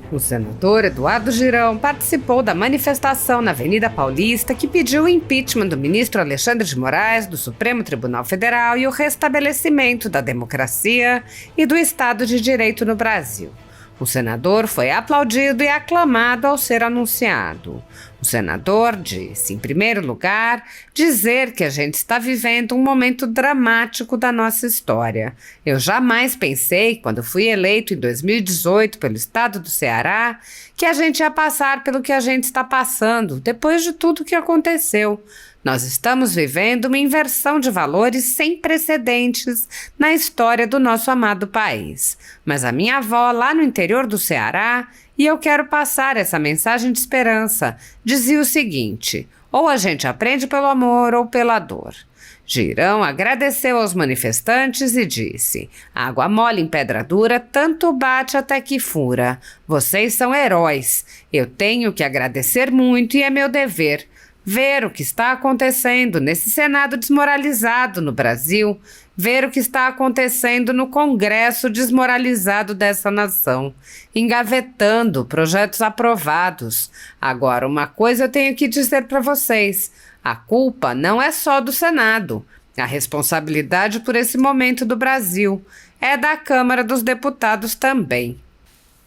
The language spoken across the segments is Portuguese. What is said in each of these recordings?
O senador Eduardo Girão participou da manifestação na Avenida Paulista que pediu o impeachment do ministro Alexandre de Moraes do Supremo Tribunal Federal e o restabelecimento da democracia e do Estado de Direito no Brasil. O senador foi aplaudido e aclamado ao ser anunciado. O senador disse, em primeiro lugar, dizer que a gente está vivendo um momento dramático da nossa história. Eu jamais pensei, quando fui eleito em 2018 pelo estado do Ceará, que a gente ia passar pelo que a gente está passando, depois de tudo que aconteceu. Nós estamos vivendo uma inversão de valores sem precedentes na história do nosso amado país. Mas a minha avó, lá no interior do Ceará, e eu quero passar essa mensagem de esperança, dizia o seguinte: ou a gente aprende pelo amor ou pela dor. Girão agradeceu aos manifestantes e disse: água mole em pedra dura, tanto bate até que fura. Vocês são heróis. Eu tenho que agradecer muito e é meu dever ver o que está acontecendo nesse Senado desmoralizado no Brasil, ver o que está acontecendo no Congresso desmoralizado dessa nação, engavetando projetos aprovados. Agora, uma coisa eu tenho que dizer para vocês: a culpa não é só do Senado. A responsabilidade por esse momento do Brasil é da Câmara dos Deputados também.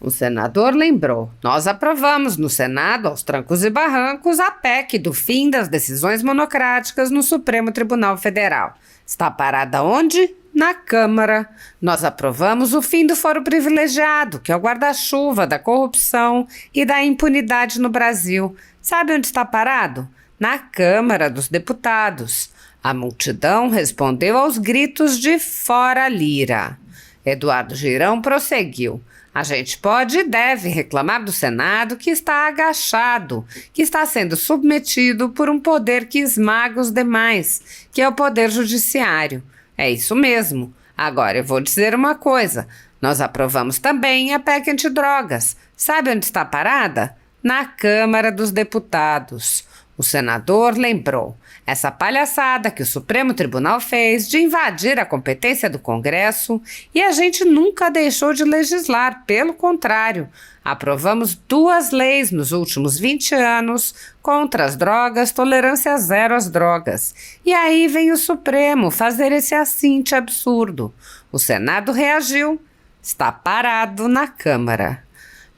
O senador lembrou: nós aprovamos no Senado, aos trancos e barrancos, a PEC do fim das decisões monocráticas no Supremo Tribunal Federal. Está parada onde? Na Câmara. Nós aprovamos o fim do foro privilegiado, que é o guarda-chuva da corrupção e da impunidade no Brasil. Sabe onde está parado? Na Câmara dos Deputados. A multidão respondeu aos gritos de fora Lira. Eduardo Girão prosseguiu: a gente pode e deve reclamar do Senado, que está agachado, que está sendo submetido por um poder que esmaga os demais, que é o Poder Judiciário. É isso mesmo. Agora eu vou dizer uma coisa: nós aprovamos também a PEC antidrogas. Sabe onde está parada? Na Câmara dos Deputados. O senador lembrou: essa palhaçada que o Supremo Tribunal fez de invadir a competência do Congresso, e a gente nunca deixou de legislar, pelo contrário. Aprovamos 2 leis nos últimos 20 anos contra as drogas, tolerância zero às drogas. E aí vem o Supremo fazer esse assinte absurdo. O Senado reagiu: está parado na Câmara.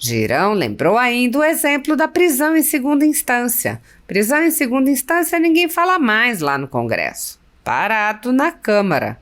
Girão lembrou ainda o exemplo da prisão em segunda instância. Prisão em segunda instância ninguém fala mais lá no Congresso. Parado na Câmara.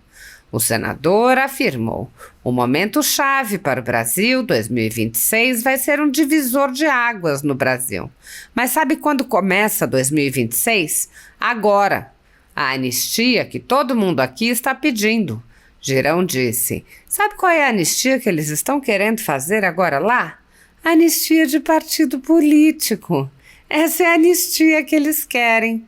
O senador afirmou: o momento chave para o Brasil, 2026, vai ser um divisor de águas no Brasil. Mas sabe quando começa 2026? Agora. A anistia que todo mundo aqui está pedindo. Girão disse: sabe qual é a anistia que eles estão querendo fazer agora lá? Anistia de partido político. Essa é a anistia que eles querem.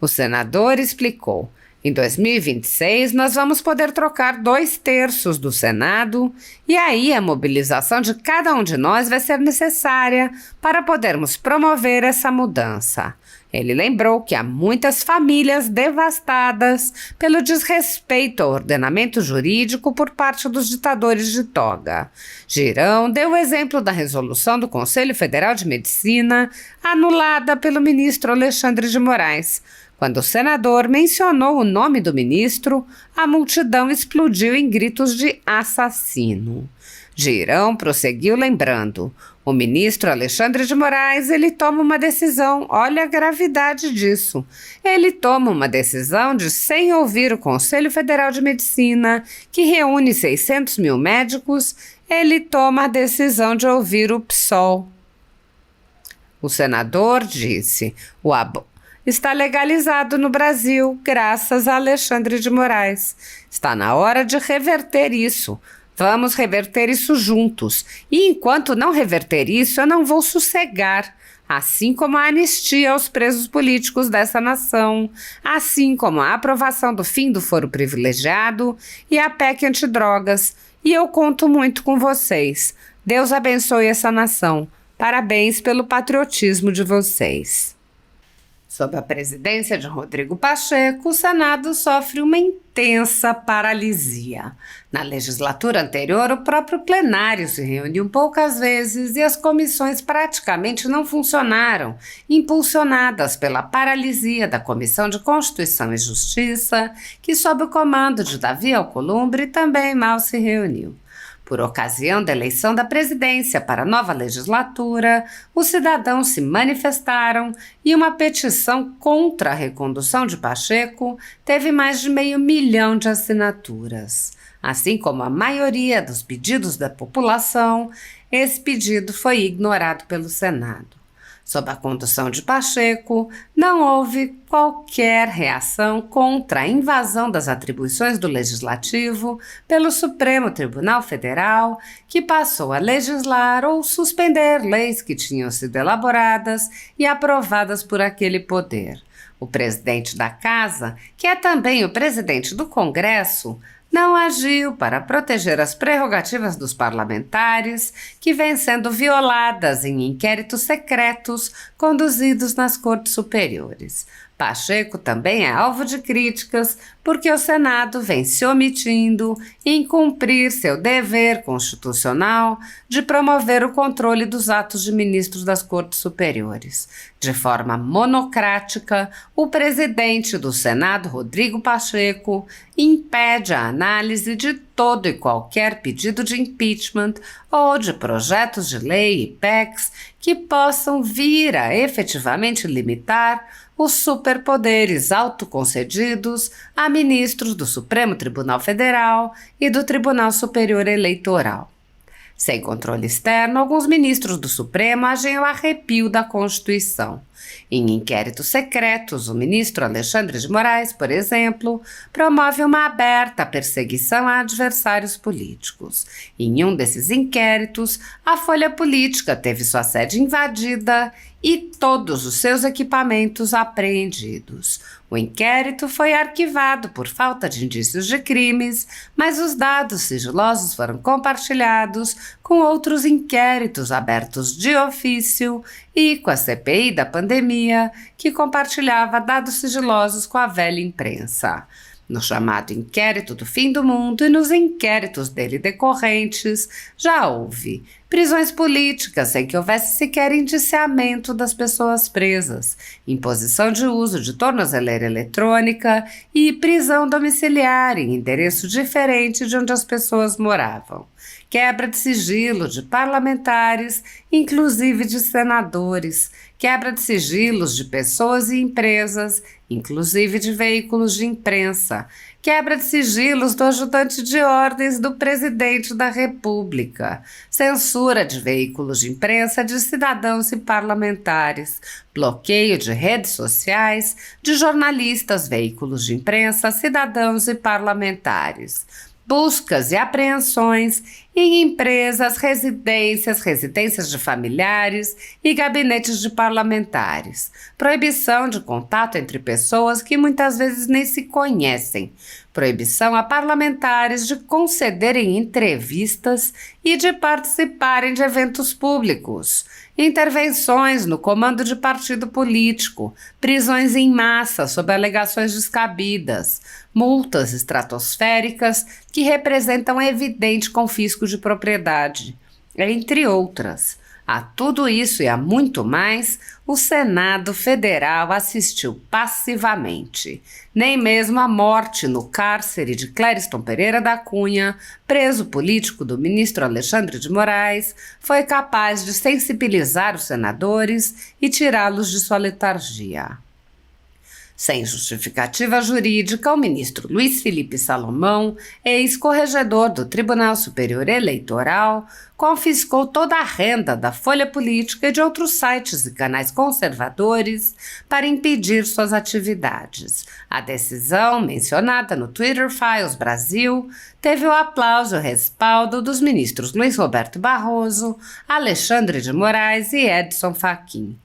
O senador explicou: em 2026 nós vamos poder trocar 2/3 do Senado e aí a mobilização de cada um de nós vai ser necessária para podermos promover essa mudança. Ele lembrou que há muitas famílias devastadas pelo desrespeito ao ordenamento jurídico por parte dos ditadores de toga. Girão deu o exemplo da resolução do Conselho Federal de Medicina, anulada pelo ministro Alexandre de Moraes. Quando o senador mencionou o nome do ministro, a multidão explodiu em gritos de assassino. Girão prosseguiu lembrando: o ministro Alexandre de Moraes, ele toma uma decisão, olha a gravidade disso. Ele toma uma decisão de, sem ouvir o Conselho Federal de Medicina, que reúne 600 mil médicos, ele toma a decisão de ouvir o PSOL. O senador disse: o aborto está legalizado no Brasil, graças a Alexandre de Moraes. Está na hora de reverter isso. Vamos reverter isso juntos. E enquanto não reverter isso, eu não vou sossegar. Assim como a anistia aos presos políticos dessa nação, assim como a aprovação do fim do foro privilegiado e a PEC antidrogas. E eu conto muito com vocês. Deus abençoe essa nação. Parabéns pelo patriotismo de vocês. Sob a presidência de Rodrigo Pacheco, o Senado sofre uma intensa paralisia. Na legislatura anterior, o próprio plenário se reuniu poucas vezes e as comissões praticamente não funcionaram, impulsionadas pela paralisia da Comissão de Constituição e Justiça, que, sob o comando de Davi Alcolumbre, também mal se reuniu. Por ocasião da eleição da presidência para a nova legislatura, os cidadãos se manifestaram e uma petição contra a recondução de Pacheco teve mais de 500 mil de assinaturas. Assim como a maioria dos pedidos da população, esse pedido foi ignorado pelo Senado. Sob a condução de Pacheco, não houve qualquer reação contra a invasão das atribuições do Legislativo pelo Supremo Tribunal Federal, que passou a legislar ou suspender leis que tinham sido elaboradas e aprovadas por aquele poder. O presidente da Casa, que é também o presidente do Congresso, não agiu para proteger as prerrogativas dos parlamentares, que vêm sendo violadas em inquéritos secretos conduzidos nas cortes superiores. Pacheco também é alvo de críticas porque o Senado vem se omitindo em cumprir seu dever constitucional de promover o controle dos atos de ministros das cortes superiores. De forma monocrática, o presidente do Senado, Rodrigo Pacheco, impede a análise de todo e qualquer pedido de impeachment ou de projetos de lei e PECs que possam vir a efetivamente limitar os superpoderes autoconcedidos a ministros do Supremo Tribunal Federal e do Tribunal Superior Eleitoral. Sem controle externo, alguns ministros do Supremo agem ao arrepio da Constituição. Em inquéritos secretos, o ministro Alexandre de Moraes, por exemplo, promove uma aberta perseguição a adversários políticos. Em um desses inquéritos, a Folha Política teve sua sede invadida e todos os seus equipamentos apreendidos. O inquérito foi arquivado por falta de indícios de crimes, mas os dados sigilosos foram compartilhados com outros inquéritos abertos de ofício e com a CPI da pandemia, que compartilhava dados sigilosos com a velha imprensa. No chamado Inquérito do Fim do Mundo e nos inquéritos dele decorrentes, já houve prisões políticas sem que houvesse sequer indiciamento das pessoas presas, imposição de uso de tornozeleira eletrônica e prisão domiciliar em endereço diferente de onde as pessoas moravam. Quebra de sigilo de parlamentares, inclusive de senadores, quebra de sigilos de pessoas e empresas, inclusive de veículos de imprensa, quebra de sigilos do ajudante de ordens do presidente da República, censura de veículos de imprensa de cidadãos e parlamentares, bloqueio de redes sociais de jornalistas, veículos de imprensa, cidadãos e parlamentares, buscas e apreensões em empresas, residências de familiares e gabinetes de parlamentares, proibição de contato entre pessoas que muitas vezes nem se conhecem, proibição a parlamentares de concederem entrevistas e de participarem de eventos públicos, intervenções no comando de partido político, prisões em massa sob alegações descabidas, multas estratosféricas que representam evidente confisco de propriedade, entre outras. A tudo isso e a muito mais, o Senado Federal assistiu passivamente. Nem mesmo a morte no cárcere de Clériston Pereira da Cunha, preso político do ministro Alexandre de Moraes, foi capaz de sensibilizar os senadores e tirá-los de sua letargia. Sem justificativa jurídica, o ministro Luiz Felipe Salomão, ex-corregedor do Tribunal Superior Eleitoral, confiscou toda a renda da Folha Política e de outros sites e canais conservadores para impedir suas atividades. A decisão, mencionada no Twitter Files Brasil, teve o aplauso e respaldo dos ministros Luiz Roberto Barroso, Alexandre de Moraes e Edson Fachin.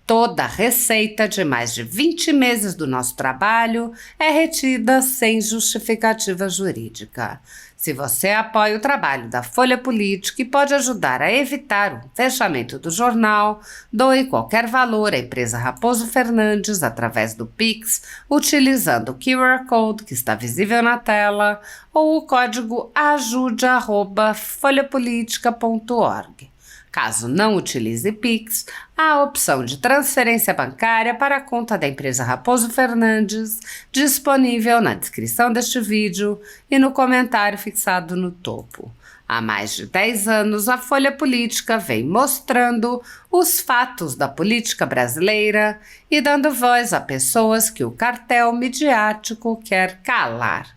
Toda a receita de mais de 20 meses do nosso trabalho é retida sem justificativa jurídica. Se você apoia o trabalho da Folha Política e pode ajudar a evitar o fechamento do jornal, doe qualquer valor à empresa Raposo Fernandes através do Pix, utilizando o QR Code que está visível na tela ou o código ajude@folhapolitica.org. Caso não utilize Pix, há a opção de transferência bancária para a conta da empresa Raposo Fernandes, disponível na descrição deste vídeo e no comentário fixado no topo. Há mais de 10 anos, a Folha Política vem mostrando os fatos da política brasileira e dando voz a pessoas que o cartel midiático quer calar.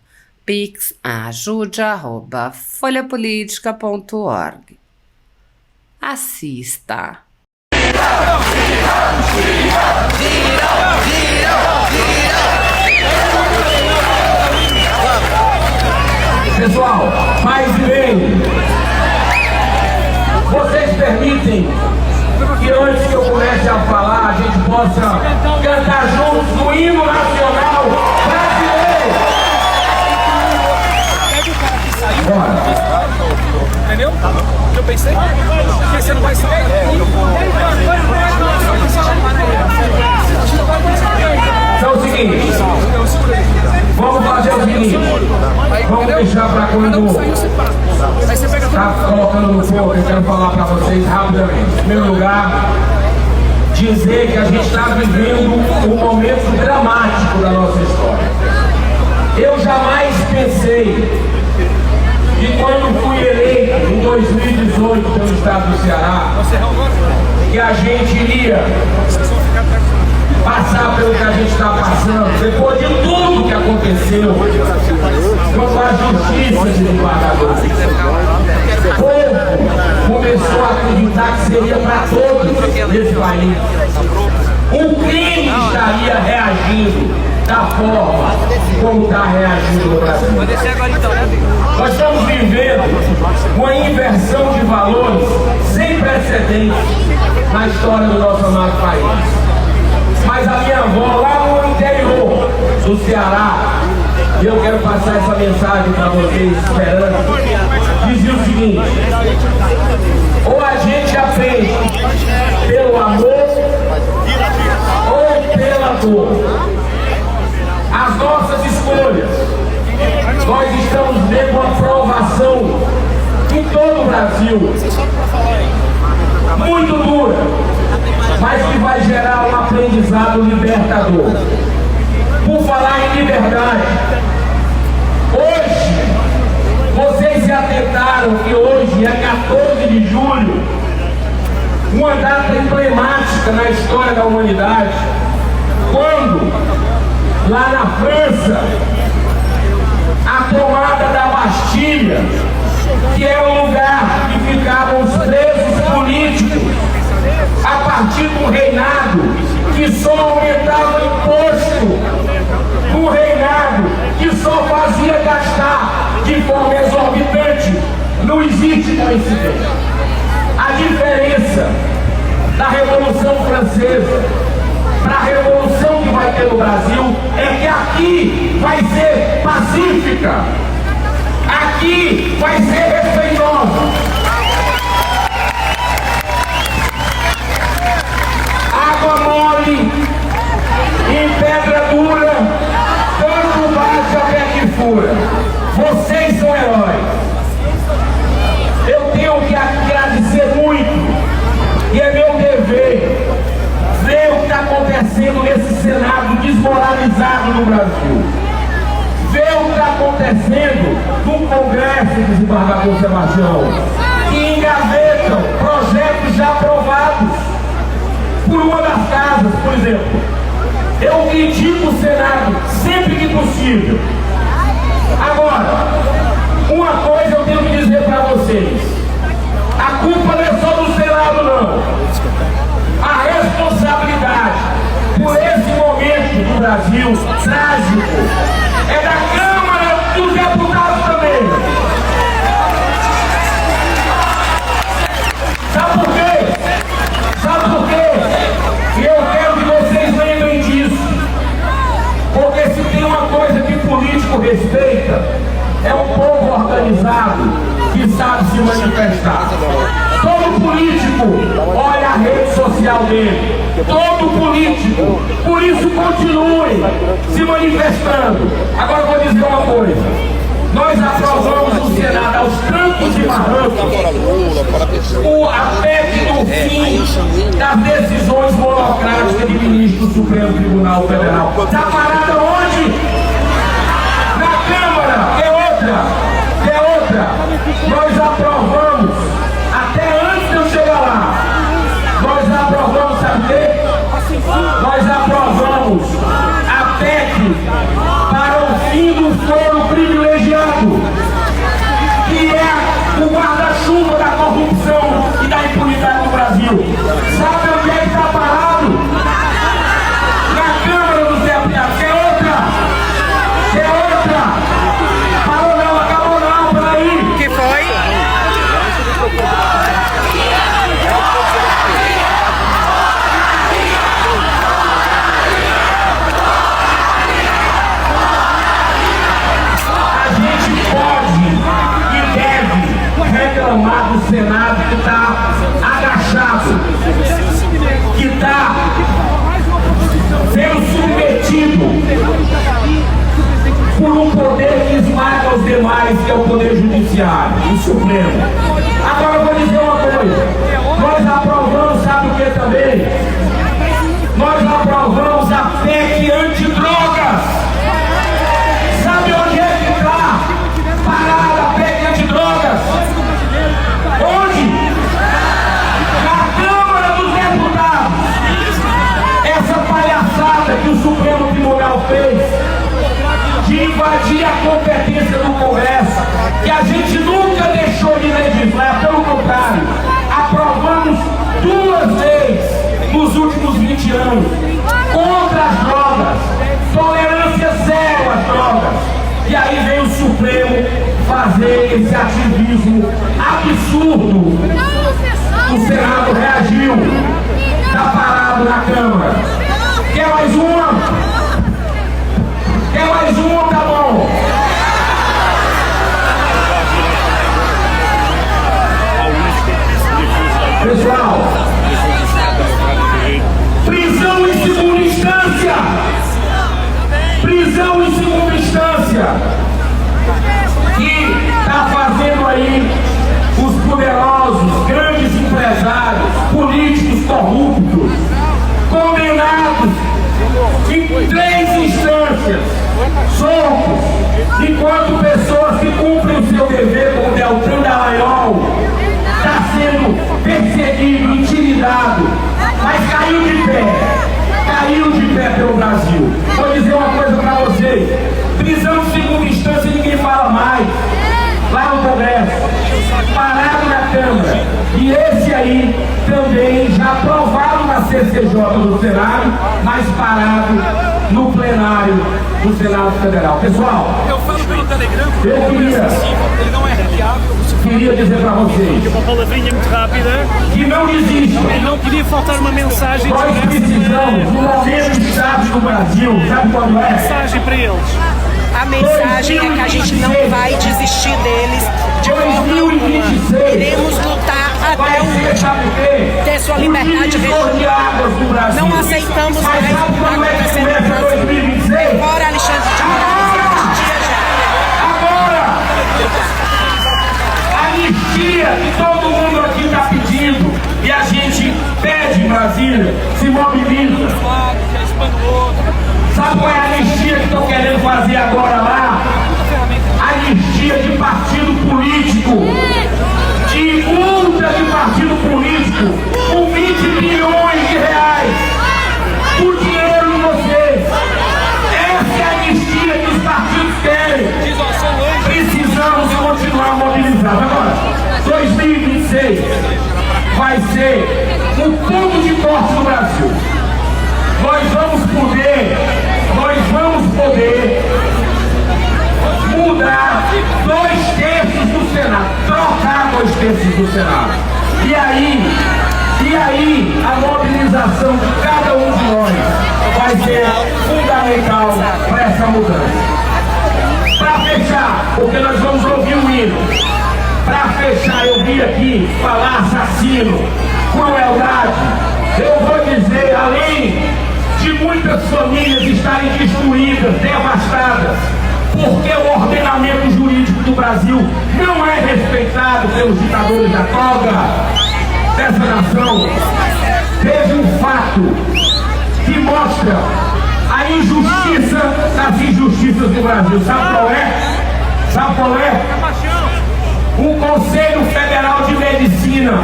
Pix ajude@folhapolitica.org. Assista. Pessoal, paz e bem. Vocês permitem que antes que eu comece a falar, a gente possa cantar juntos o hino nacional brasileiro? Bora. Entendeu? Eu pensei que você não vai sair. Então é o seguinte, vamos fazer o seguinte, vamos deixar para quando está colocando no fogo, eu quero falar para vocês rapidamente. Em primeiro lugar, dizer que a gente está vivendo um momento dramático da nossa história. Eu jamais pensei que quando fui eleito em 2018 pelo estado do Ceará, que a gente iria passar pelo que a gente está passando, depois de tudo que aconteceu com a justiça de desembargadores. O povo começou a acreditar que seria para todos nesse país. O crime estaria reagindo da forma como está reagindo no Brasil. Nós estamos vivendo uma inversão de valores sem precedentes na história do nosso amado país. Mas a minha avó, lá no interior do Ceará, e eu quero passar essa mensagem para vocês esperando, dizia o seguinte: ou a gente aprende pelo amor ou pela dor. As nossas escolhas, nós estamos vendo uma provação em todo o Brasil, muito dura, mas que vai gerar um aprendizado libertador. Por falar em liberdade, hoje, vocês se atentaram que hoje é 14 de julho, uma data emblemática na história da humanidade, quando, lá na França, a tomada da Bastilha, que é o lugar que ficavam os presos políticos, a partir do reinado que só aumentava imposto, um reinado que só fazia gastar de forma exorbitante, não existe coincidência. A diferença da Revolução Francesa para a revolução que vai ter no Brasil é que aqui vai ser pacífica, aqui vai ser respeitosa. Água mole em pedra dura, tanto bate até que fura. Vocês são heróis. Eu tenho que agradecer muito, e é meu dever ver o que está acontecendo nesse Senado desmoralizado no Brasil. Ver o que está acontecendo no Congresso, desembargador Sebastião, que engavetam projetos já aprovados por uma das casas, por exemplo. Eu critico o Senado sempre que possível. Agora, uma coisa eu tenho que dizer para vocês: a culpa não é só do Senado, não. A responsabilidade por esse momento do Brasil trágico é da Câmara dos Deputados também. Sabe por quê? Sabe por quê? E eu pode se manifestar. Todo político olha a rede social dele. Todo político. Por isso continue se manifestando. Agora eu vou dizer uma coisa. Nós aprovamos no Senado aos trancos e barrancos a PEC do fim das decisões monocráticas de ministro do Supremo Tribunal Federal. Está parada onde? Na Câmara. É outra. Nós aprovamos, até antes de eu chegar lá, nós aprovamos, sabe o quê? Nós aprovamos a PEC para o fim do foro privilegiado, que é o guarda-chuva da corrupção e da impunidade no Brasil. Sabe onde é que está parado? Na Câmara dos Deputados. Que é outra. Parou não, acabou não, peraí. Que foi? Reclamar do Senado que está agachado, que está sendo submetido por um poder que esmaga os demais, que é o Poder Judiciário, o Supremo. Agora eu vou dizer uma coisa, nós aprovamos, sabe o que também? Nós aprovamos a PEC antidrogas. Sabe onde é que está parada a PEC antidrogas? Onde? Na Câmara dos Deputados. Essa palhaçada que o Supremo Tribunal fez de invadir a competência do Congresso, que a gente nunca deixou de legislar, pelo contrário, aprovamos 2 leis nos últimos 20 anos contra as drogas, tolerância zero às drogas. E aí vem o Supremo fazer esse ativismo absurdo. O Senado reagiu, está parado na Câmara. Quer mais uma? Quer mais uma? Tá bom. Pessoal, prisão em segunda instância. Prisão em segunda instância, que está fazendo aí os poderosos, grandes empresários, políticos corruptos, condenados em 3 instâncias, soltos, enquanto pessoas que cumprem o seu dever, como Deltan Dallagnol, está sendo perseguido, intimidado, mas caiu de pé pelo Brasil. Vou dizer uma coisa para vocês: prisão de segunda instância ninguém fala mais lá no Congresso, parado na Câmara. E esse aí também já aprovado na CCJ do Senado, mas parado no plenário do Senado Federal. Pessoal, Eu falo pelo Telegram, eu ele não é hackeável. queria dizer para vocês Uma palavrinha muito rápida. que não desistam. Ele não queria faltar uma mensagem. Nós precisamos do momento de Estado do Brasil. Sabe quando é? Mensagem para eles. A mensagem é que a gente não vai desistir deles de forma alguma. 2026. Iremos lutar até Vai o ser, último, sabe o quê? ter sua liberdade O divisor de águas do Brasil. Não aceitamos Mas mais o sabe que está quando é que acontecendo no começa Brasil. 2026? Fora Alexandre de Moraes, existia já. Agora! Anistia que todo mundo aqui está pedindo e a gente pede em Brasília, se mobiliza. Sabe qual é a anistia que estão querendo fazer agora lá? Anistia de partido político, de multa de partido político, com 20 bilhões de reais. O dinheiro de vocês. Essa é a anistia que os partidos querem. Precisamos continuar mobilizados. Agora, 2026 vai ser o ponto de corte do Brasil. Nós vamos poder mudar 2/3 do Senado, trocar 2/3 do Senado. E aí a mobilização de cada um de nós vai ser fundamental para essa mudança. Para fechar, porque nós vamos ouvir o hino. Para fechar, eu vim aqui falar assassino, crueldade. Eu vou dizer, além de muitas famílias estarem destruídas, devastadas, porque o ordenamento jurídico do Brasil não é respeitado pelos ditadores da toga dessa nação, teve um fato que mostra a injustiça das injustiças do Brasil. Sabe qual é? Sabe qual é? O Conselho Federal de Medicina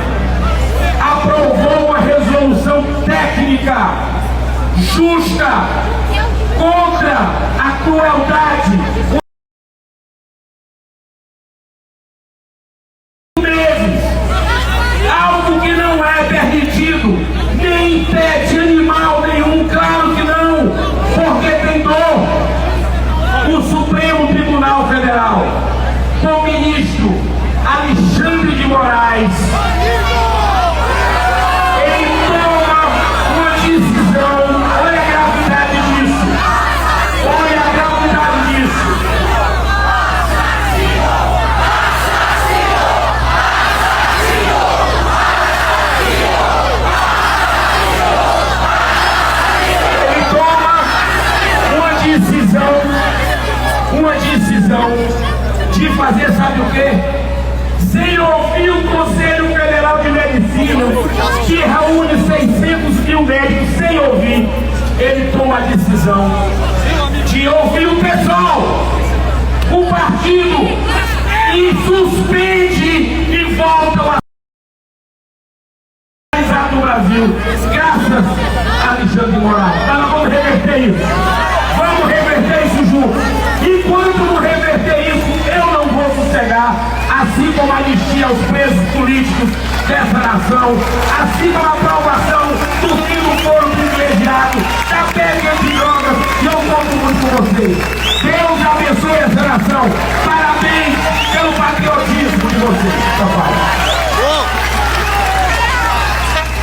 aprovou uma resolução técnica justa contra a crueldade. Algo que não é permitido, nem em pet animal nenhum, claro que não, porque tem dor. O Supremo Tribunal Federal, com o ministro Alexandre de Moraes, ele toma uma decisão. Olha a gravidade disso, olha a gravidade disso. Uma decisão de fazer, sabe o quê? Sem ouvir o Conselho Federal de Medicina, que reúne 600 mil médicos, sem ouvir, ele toma a decisão de ouvir o pessoal, o partido, e suspende e volta a no Brasil, graças a Alexandre de Moraes. Mas nós vamos reverter isso. Vamos reverter isso junto. Enquanto não reverter isso, eu não vou sossegar, assim como a anistia aos presos políticos dessa nação, assim como a aprovação do fim do foro privilegiado, da pega de drogas, e eu conto muito com vocês. Deus abençoe essa nação. Parabéns pelo patriotismo de vocês, papai.